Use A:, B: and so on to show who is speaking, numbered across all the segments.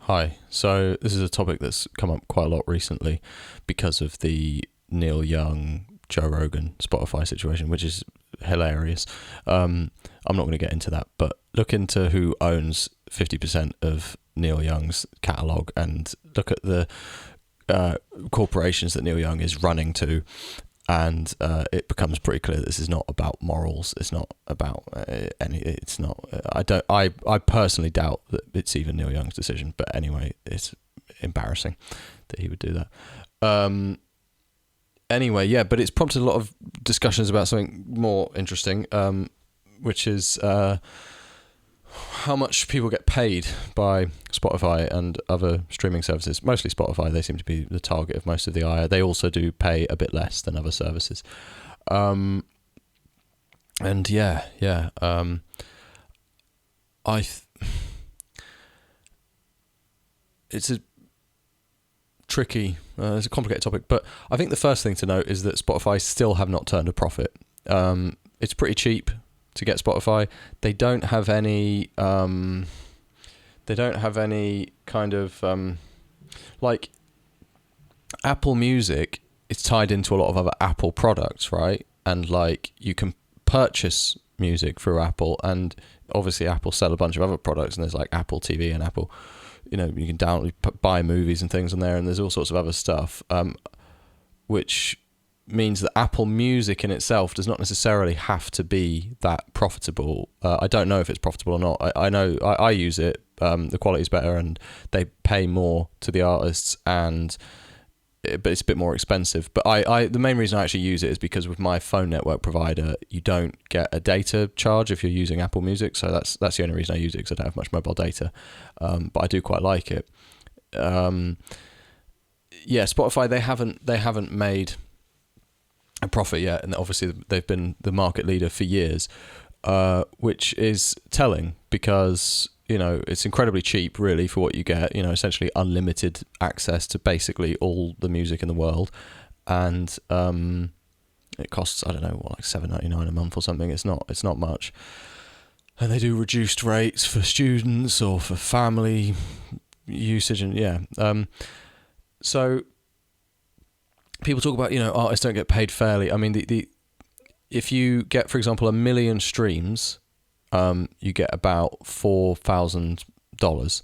A: Hi. So this is a topic that's come up quite a lot recently because of the Neil Young, Joe Rogan, Spotify situation, which is hilarious. I'm not going to get into that, but look into who owns 50% of Neil Young's catalogue and look at the corporations that Neil Young is running to, and it becomes pretty clear that this is not about morals. It's not about any. It's not. I don't. I personally doubt that it's even Neil Young's decision. But anyway, it's embarrassing that he would do that. Anyway, yeah, but it's prompted a lot of discussions about something more interesting, which is how much people get paid by Spotify and other streaming services. Mostly Spotify, they seem to be the target of most of the ire. They also do pay a bit less than other services. And it's a tricky, it's a complicated topic, but I think the first thing to note is that Spotify still have not turned a profit. It's pretty cheap to get Spotify. They don't have any kind of like Apple Music is tied into a lot of other Apple products, right? And like you can purchase music through Apple, and obviously Apple sell a bunch of other products, and there's like Apple TV and Apple, you can buy movies and things on there, and there's all sorts of other stuff, which means that Apple Music in itself does not necessarily have to be that profitable. I don't know if it's profitable or not. I know I use it. The quality is better, and they pay more to the artists, but it's a bit more expensive. But the main reason I actually use it is because with my phone network provider, you don't get a data charge if you're using Apple Music. So that's the only reason I use it, because I don't have much mobile data. But I do quite like it. Spotify, they haven't made a profit yet, and obviously they've been the market leader for years, which is telling because it's incredibly cheap really for what you get. Essentially unlimited access to basically all the music in the world, and it costs like $7.99 a month or something. It's not much, and they do reduced rates for students or for family usage, and so people talk about, artists don't get paid fairly. I mean, if you get, for example, 1 million streams, you get about $4,000,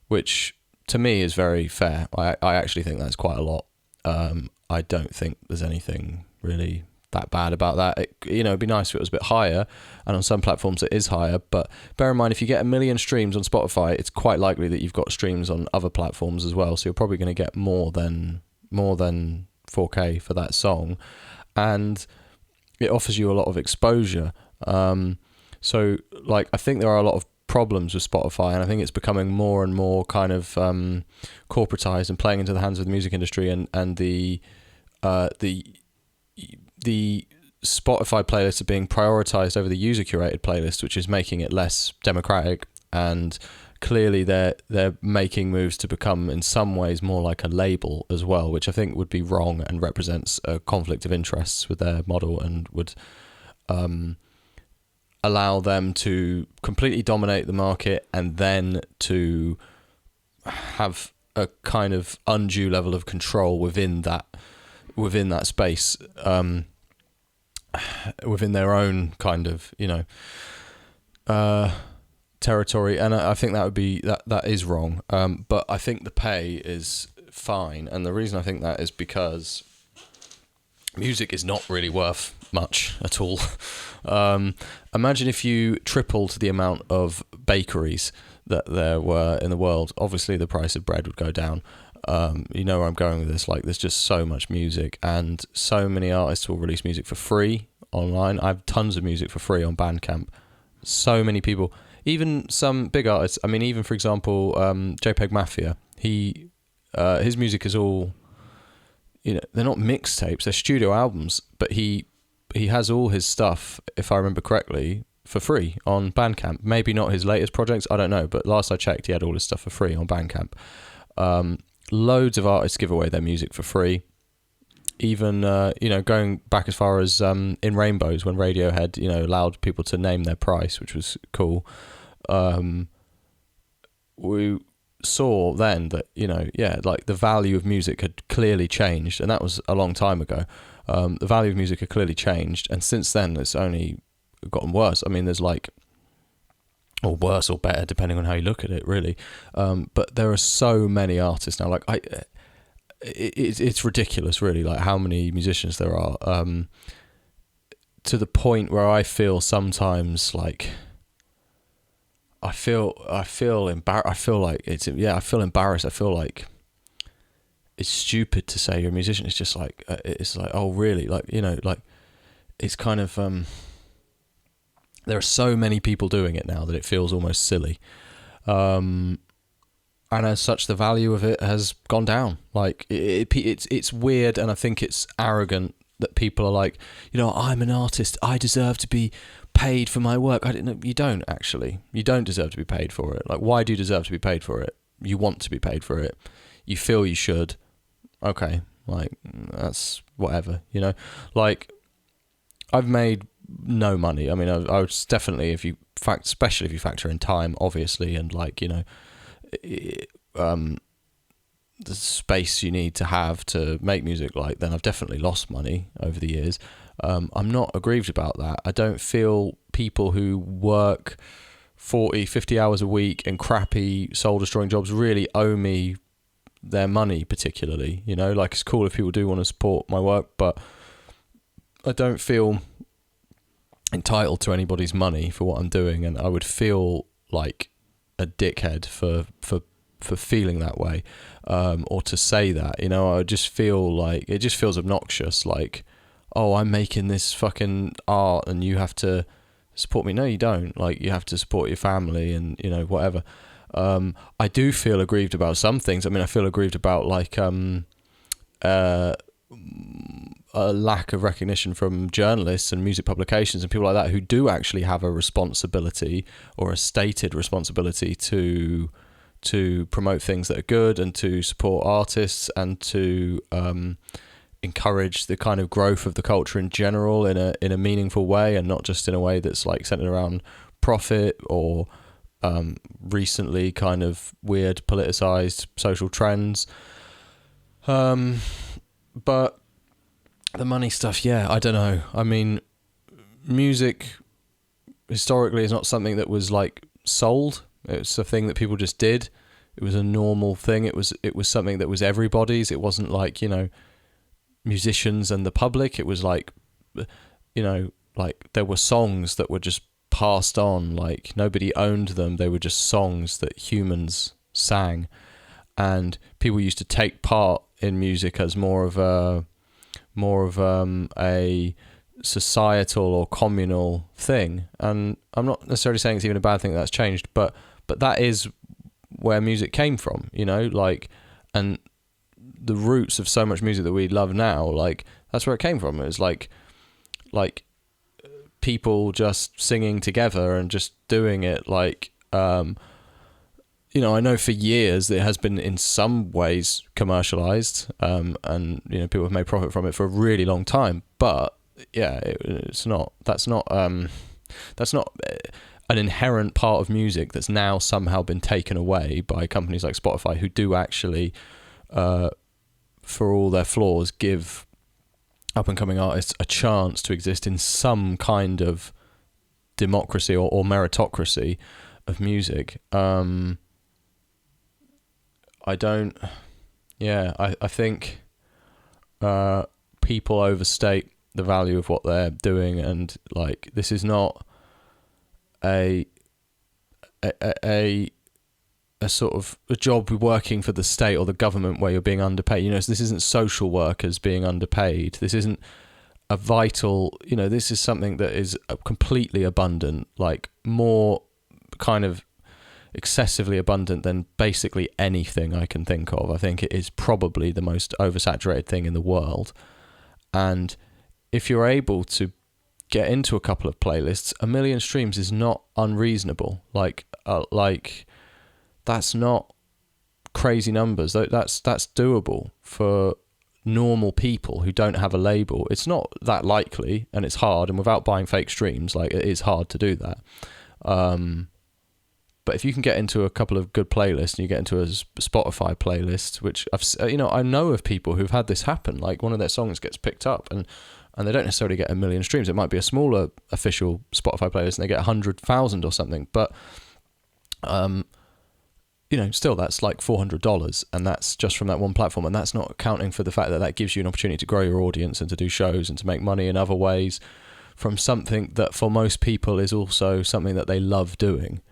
A: which to me is very fair. I actually think that's quite a lot. I don't think there's anything really that bad about that. It'd be nice if it was a bit higher, and on some platforms it is higher, but bear in mind, if you get 1 million streams on Spotify, it's quite likely that you've got streams on other platforms as well, so you're probably going to get more than 4K for that song, and it offers you a lot of exposure. So like, I think there are a lot of problems with Spotify, and I think it's becoming more and more kind of corporatized and playing into the hands of the music industry, and the Spotify playlists are being prioritized over the user curated playlist, which is making it less democratic, and clearly they're making moves to become in some ways more like a label as well, which I think would be wrong and represents a conflict of interests with their model, and would allow them to completely dominate the market and then to have a kind of undue level of control within that space, within their own kind of territory, and I think that would be that is wrong. But I think the pay is fine, and the reason I think that is because music is not really worth much at all. Imagine if you tripled the amount of bakeries that there were in the world. Obviously the price of bread would go down. You know where I'm going with this. Like, there's just so much music, and so many artists will release music for free online. I have tons of music for free on Bandcamp. So many people, even some big artists. I mean, even for example, JPEG Mafia. His music is all, they're not mixtapes, they're studio albums, but he has all his stuff, if I remember correctly, for free on Bandcamp. Maybe not his latest projects, I don't know, but last I checked, he had all his stuff for free on Bandcamp. Loads of artists give away their music for free. Even, going back as far as In Rainbows, when Radiohead, allowed people to name their price, which was cool. saw then that, like the value of music had clearly changed, and that was a long time ago. The value of music had clearly changed, and since then it's only gotten worse. I mean, there's like, or worse or better depending on how you look at it, really. But there are so many artists now. Like it's ridiculous, really, like how many musicians there are. To the point where I feel sometimes like I feel embarrassed. I feel like I feel embarrassed. I feel like it's stupid to say you're a musician. It's just like oh really, like like it's kind of there are so many people doing it now that it feels almost silly, and as such the value of it has gone down. Like it's weird, and I think it's arrogant that people are like, I'm an artist, I deserve to be paid for my work. I didn't know. You don't actually. You don't deserve to be paid for it. Like, why do you deserve to be paid for it? You want to be paid for it. You feel you should. Okay, like that's whatever. Like I've made no money. I mean, I was definitely, especially if you factor in time, obviously, and like the space you need to have to make music, like, then I've definitely lost money over the years. I'm not aggrieved about that. I don't feel people who work 40, 50 hours a week in crappy soul-destroying jobs really owe me their money particularly. Like, it's cool if people do want to support my work, but I don't feel entitled to anybody's money for what I'm doing, and I would feel like a dickhead for feeling that way, or to say that. I just feel like it just feels obnoxious, like, oh, I'm making this fucking art and you have to support me. No, you don't. Like, you have to support your family and whatever. I do feel aggrieved about some things. I mean, I feel aggrieved about like a lack of recognition from journalists and music publications and people like that who do actually have a responsibility, or a stated responsibility, to promote things that are good and to support artists and to encourage the kind of growth of the culture in general in a meaningful way, and not just in a way that's like centered around profit or recently kind of weird politicized social trends. But the money stuff, I don't know. I mean, music historically is not something that was like sold. It's a thing that people just did. It was a normal thing. It was something that was everybody's. It wasn't like, musicians and the public. It was like, like there were songs that were just passed on. Like, nobody owned them. They were just songs that humans sang, and people used to take part in music as more of a societal or communal thing. And I'm not necessarily saying it's even a bad thing that's changed, but that is where music came from, like, and the roots of so much music that we love now, like, that's where it came from. It was like people just singing together and just doing it. Like, I know for years it has been in some ways commercialized, and people have made profit from it for a really long time. But that's not an inherent part of music that's now somehow been taken away by companies like Spotify, who do actually, for all their flaws, give up-and-coming artists a chance to exist in some kind of democracy or meritocracy of music. I think people overstate the value of what they're doing, and like, this is not a sort of a job working for the state or the government where you're being underpaid. This isn't social workers being underpaid. This isn't a vital, this is something that is completely abundant, like more kind of excessively abundant than basically anything I can think of. I think it is probably the most oversaturated thing in the world. And if you're able to get into a couple of playlists, 1 million streams is not unreasonable. Like that's not crazy numbers. That's doable for normal people who don't have a label. It's not that likely, and it's hard, and without buying fake streams, like, it is hard to do that. But if you can get into a couple of good playlists and you get into a Spotify playlist, which I know of people who've had this happen, like one of their songs gets picked up and they don't necessarily get 1 million streams. It might be a smaller official Spotify playlist and they get 100,000 or something. But, still that's like $400, and that's just from that one platform. And that's not accounting for the fact that gives you an opportunity to grow your audience and to do shows and to make money in other ways from something that for most people is also something that they love doing.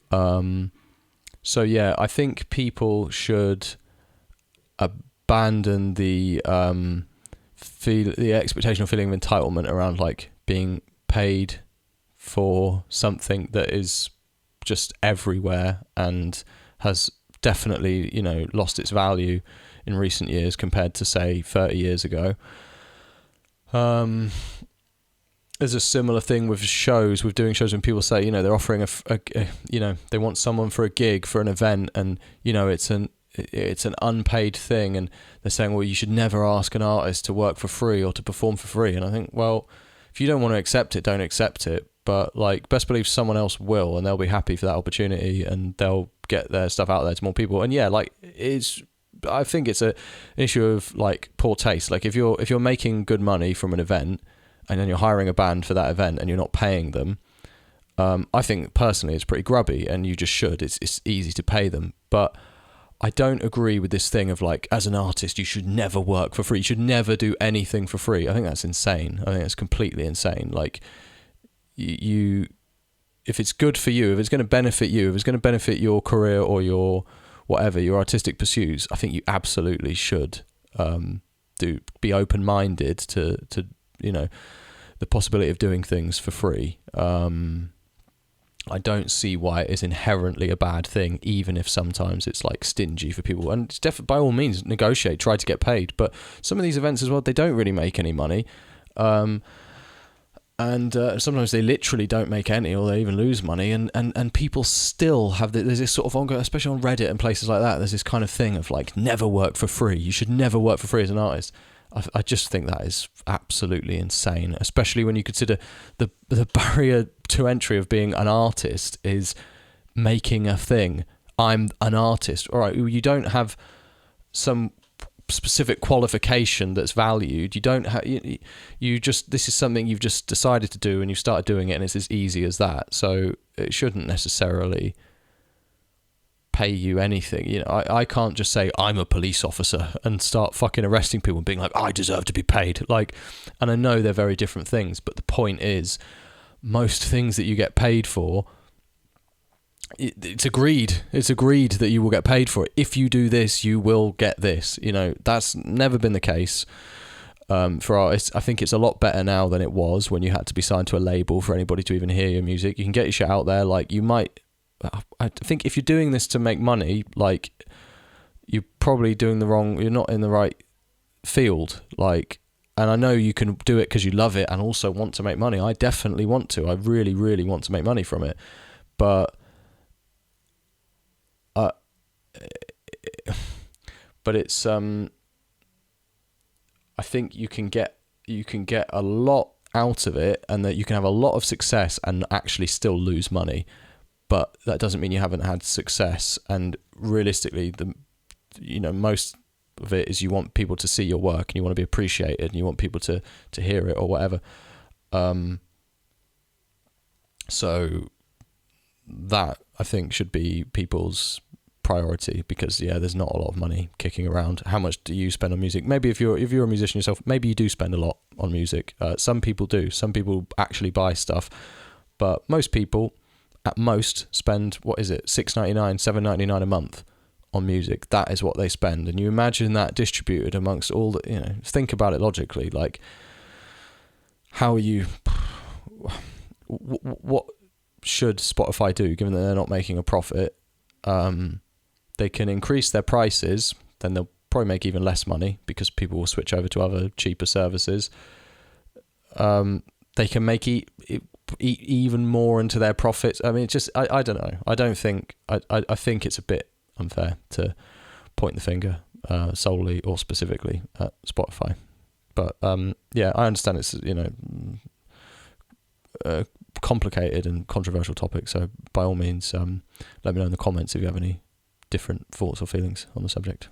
A: So yeah, I think people should abandon the expectation or feeling of entitlement around like being paid for something that is just everywhere and has definitely, lost its value in recent years compared to say 30 years ago. There's a similar thing with doing shows when people say, they're offering they want someone for a gig, for an event, and, it's an unpaid thing, and they're saying, well, you should never ask an artist to work for free or to perform for free. And I think, well, if you don't want to accept it, don't accept it. But like, best believe someone else will, and they'll be happy for that opportunity, and they'll get their stuff out there to more people. And yeah, like I think it's an issue of like poor taste. Like if you're making good money from an event, and then you're hiring a band for that event and you're not paying them, I think personally it's pretty grubby, and you just should. It's easy to pay them. But I don't agree with this thing of like, as an artist, you should never work for free. You should never do anything for free. I think that's insane. I think it's completely insane. Like if it's good for you, if it's going to benefit you, if it's going to benefit your career or your whatever, your artistic pursuits, I think you absolutely should be open-minded to the possibility of doing things for free. I don't see why it is inherently a bad thing, even if sometimes it's like stingy for people. And it's definitely, by all means, negotiate, try to get paid. But some of these events as well, they don't really make any money. And sometimes they literally don't make any, or they even lose money. And people still have there's this sort of ongoing, especially on Reddit and places like that, there's this kind of thing of like, never work for free. You should never work for free as an artist. I just think that is absolutely insane, especially when you consider the barrier to entry of being an artist is making a thing. I'm an artist. All right, you don't have some specific qualification that's valued. You don't have you just, this is something you've just decided to do and you've started doing it, and it's as easy as that. So it shouldn't necessarily pay you anything. I can't just say I'm a police officer and start fucking arresting people and being like, I deserve to be paid. Like, and I know they're very different things, but the point is, most things that you get paid for, it's agreed that you will get paid for it. If you do this, you will get this. That's never been the case for artists. I think it's a lot better now than it was when you had to be signed to a label for anybody to even hear your music. You can get your shit out there. Like, I think if you're doing this to make money, like, you're probably you're not in the right field. Like, and I know you can do it because you love it and also want to make money. I definitely want to. I really, really want to make money from it. But it's I think you can get a lot out of it, and that you can have a lot of success and actually still lose money. But that doesn't mean you haven't had success. And realistically, most of it is you want people to see your work and you want to be appreciated and you want people to hear it or whatever. So that, I think, should be people's priority, because there's not a lot of money kicking around. How much do you spend on music? Maybe if you're a musician yourself, maybe you do spend a lot on music. Some people do. Some people actually buy stuff, but most people at most spend, what is it, $6.99, $7.99 a month on music. That is what they spend. And you imagine that distributed amongst all the, think about it logically, like, how are you, what should Spotify do, given that they're not making a profit? They can increase their prices, then they'll probably make even less money because people will switch over to other cheaper services. They can make even more into their profits. I mean, it's just, I don't know. I think it's a bit unfair to point the finger solely or specifically at Spotify. But I understand it's, complicated and controversial topic. So by all means, let me know in the comments if you have any different thoughts or feelings on the subject.